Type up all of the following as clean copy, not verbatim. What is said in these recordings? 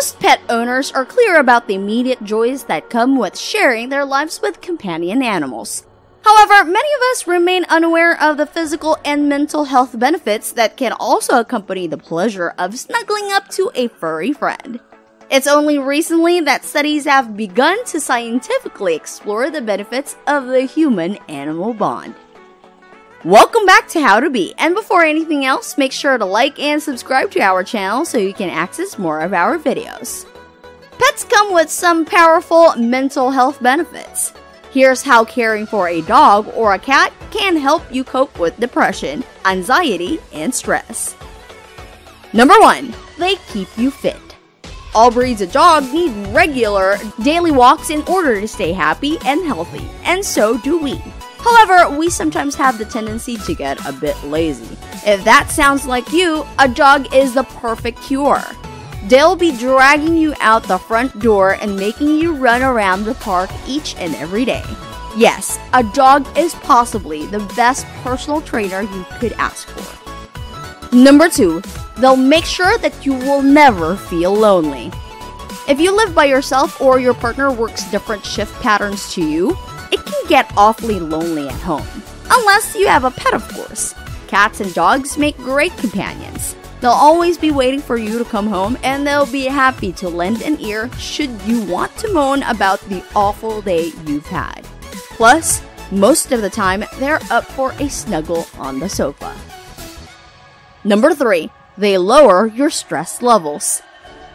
Most pet owners are clear about the immediate joys that come with sharing their lives with companion animals. However, many of us remain unaware of the physical and mental health benefits that can also accompany the pleasure of snuggling up to a furry friend. It's only recently that studies have begun to scientifically explore the benefits of the human-animal bond. Welcome back to How to Be, and before anything else, make sure to like and subscribe to our channel so you can access more of our videos. Pets come with some powerful mental health benefits. Here's how caring for a dog or a cat can help you cope with depression, anxiety, and stress. Number 1. They keep you fit. All breeds of dog need regular daily walks in order to stay happy and healthy, and so do we. However, we sometimes have the tendency to get a bit lazy. If that sounds like you, a dog is the perfect cure. They'll be dragging you out the front door and making you run around the park each and every day. Yes, a dog is possibly the best personal trainer you could ask for. Number 2. They'll make sure that you will never feel lonely. If you live by yourself or your partner works different shift patterns to you, it can get awfully lonely at home. Unless you have a pet, of course. Cats and dogs make great companions. They'll always be waiting for you to come home, and they'll be happy to lend an ear should you want to moan about the awful day you've had. Plus, most of the time, they're up for a snuggle on the sofa. Number 3. They lower your stress levels.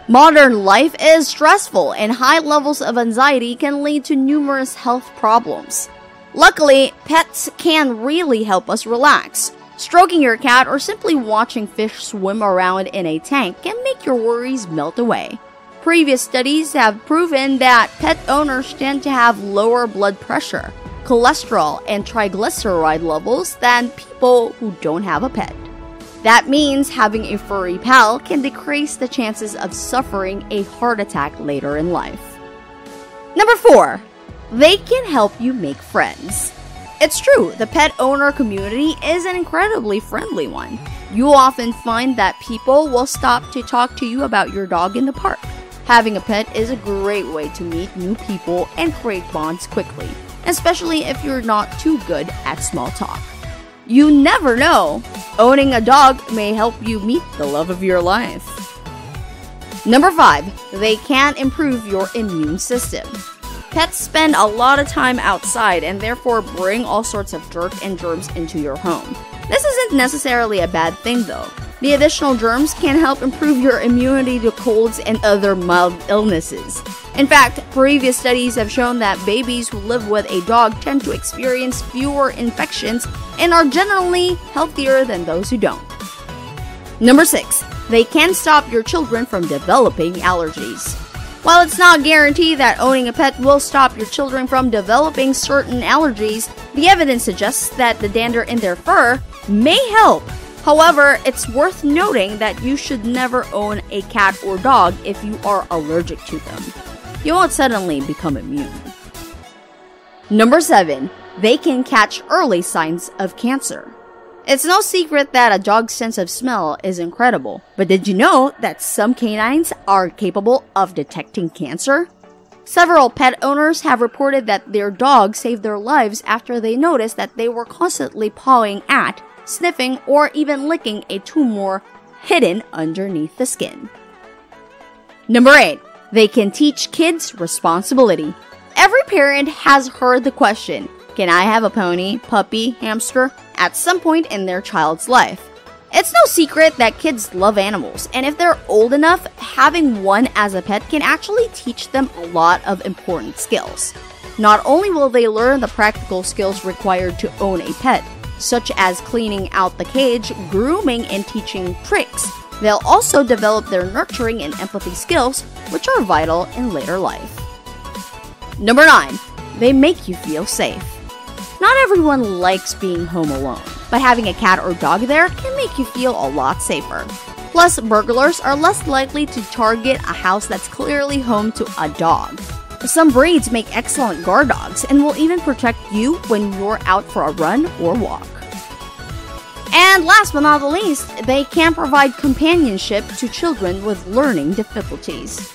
Modern life is stressful, and high levels of anxiety can lead to numerous health problems. Luckily, pets can really help us relax. Stroking your cat or simply watching fish swim around in a tank can make your worries melt away. Previous studies have proven that pet owners tend to have lower blood pressure, cholesterol, and triglyceride levels than people who don't have a pet. That means having a furry pal can decrease the chances of suffering a heart attack later in life. Number 4. They can help you make friends. It's true, the pet owner community is an incredibly friendly one. You'll often find that people will stop to talk to you about your dog in the park. Having a pet is a great way to meet new people and create bonds quickly, especially if you're not too good at small talk. You never know, owning a dog may help you meet the love of your life. Number 5. They can improve your immune system. Pets spend a lot of time outside and therefore bring all sorts of dirt and germs into your home. This isn't necessarily a bad thing though. The additional germs can help improve your immunity to colds and other mild illnesses. In fact, previous studies have shown that babies who live with a dog tend to experience fewer infections and are generally healthier than those who don't. Number 6. They can stop your children from developing allergies. While it's not guaranteed that owning a pet will stop your children from developing certain allergies, the evidence suggests that the dander in their fur may help. However, it's worth noting that you should never own a cat or dog if you are allergic to them. You won't suddenly become immune. Number 7. They can catch early signs of cancer. It's no secret that a dog's sense of smell is incredible, but did you know that some canines are capable of detecting cancer? Several pet owners have reported that their dogs saved their lives after they noticed that they were constantly pawing at, sniffing, or even licking a tumor hidden underneath the skin. Number 8. They can teach kids responsibility. Every parent has heard the question, can I have a pony, puppy, hamster, at some point in their child's life? It's no secret that kids love animals, and if they're old enough, having one as a pet can actually teach them a lot of important skills. Not only will they learn the practical skills required to own a pet, such as cleaning out the cage, grooming, and teaching tricks, they'll also develop their nurturing and empathy skills, which are vital in later life. Number 9. They make you feel safe. Not everyone likes being home alone, but having a cat or dog there can make you feel a lot safer. Plus, burglars are less likely to target a house that's clearly home to a dog. Some breeds make excellent guard dogs and will even protect you when you're out for a run or walk. And last but not the least, they can provide companionship to children with learning difficulties.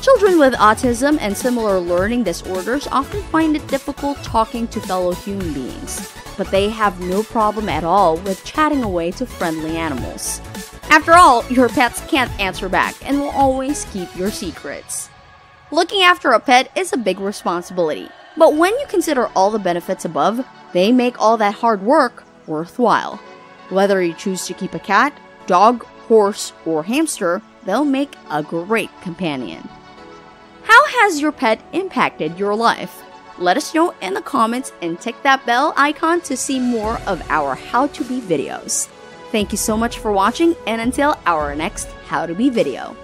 Children with autism and similar learning disorders often find it difficult talking to fellow human beings, but they have no problem at all with chatting away to friendly animals. After all, your pets can't answer back and will always keep your secrets. Looking after a pet is a big responsibility, but when you consider all the benefits above, they make all that hard work worthwhile. Whether you choose to keep a cat, dog, horse, or hamster, they'll make a great companion. How has your pet impacted your life? Let us know in the comments and tick that bell icon to see more of our How to Be videos. Thank you so much for watching, and until our next How to Be video.